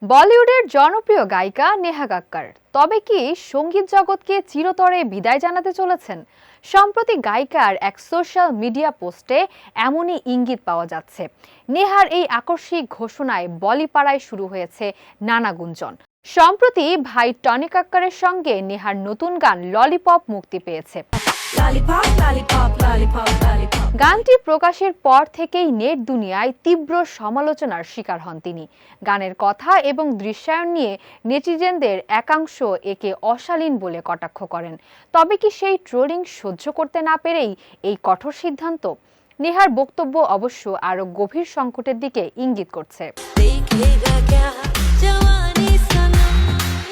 বলিউডের জনপ্রিয় গায়িকা নেহা কাক্কার তবে কি সঙ্গীত জগৎকে চিরতরে বিদায় জানাতে চলেছেন? সম্প্রতি গায়িকার এক সোশ্যাল মিডিয়া পোস্টে এমনই ইঙ্গিত পাওয়া যাচ্ছে। নেহার এই আকস্মিক ঘোষণায় বলিপাড়ায় শুরু হয়েছে নানা গুঞ্জন। সম্প্রতি ভাই টনি কাক্কারের সঙ্গে নেহার নতুন গান ললিপপ মুক্তি পেয়েছে। গানটি প্রকাশের পর থেকেই নেট দুনিয়ায় তীব্র সমালোচনার শিকার হন তিনি। গানের কথা এবং দৃশ্যায়ন নিয়ে নেটিজেনদের একাংশ একে অশালীন বলে কটাক্ষ করেন। তবে কি সেই ট্রোলিং সহ্য করতে না পেরেই এই কঠোর সিদ্ধান্ত? নেহার বক্তব্য অবশ্য আরো গভীর সংকটের দিকে ইঙ্গিত করছে।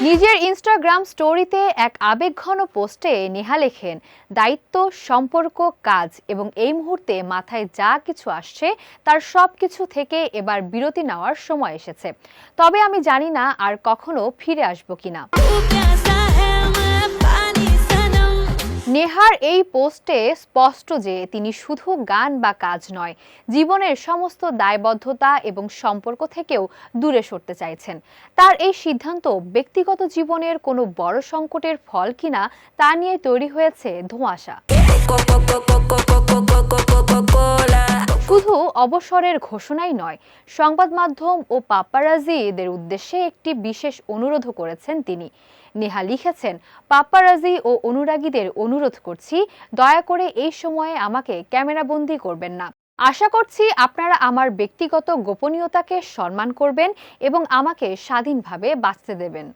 নিজের ইনস্টাগ্রাম স্টোরিতে এক আবেগঘন পোস্টে নেহা লেখেন, দায়িত্ব, সম্পর্ক, কাজ এবং এই মুহূর্তে মাথায় যা কিছু আসছে তার সব কিছু থেকে এবার বিরতি নেওয়ার সময় এসেছে। তবে আমি জানি না আর কখনো ফিরে আসবো কিনা। নেহার এই পোস্টে স্পষ্ট যে তিনি শুধু গান বা কাজ নয়, জীবনের সমস্ত দায়বদ্ধতা এবং সম্পর্ক থেকেও দূরে সরতে চাইছেন। তার এই সিদ্ধান্ত ব্যক্তিগত জীবনের কোনো বড় সংকটের ফল কিনা তা নিয়ে তৈরি হয়েছে ধোঁয়াশা। শুধু অবসরের ঘোষণাই নয়, সংবাদ মাধ্যম ও পাপ্পারাজিদের উদ্দেশ্যে একটি বিশেষ অনুরোধও করেছেন তিনি। নেহা লিখেছেন, পাপ্পারাজি ও অনুরাগীদের অনুরোধ করছি, দয়া করে এই সময়ে আমাকে ক্যামেরাবন্দি করবেন না। আশা করছি আপনারা আমার ব্যক্তিগত গোপনীয়তাকে সম্মান করবেন এবং আমাকে স্বাধীনভাবে বাঁচতে দেবেন।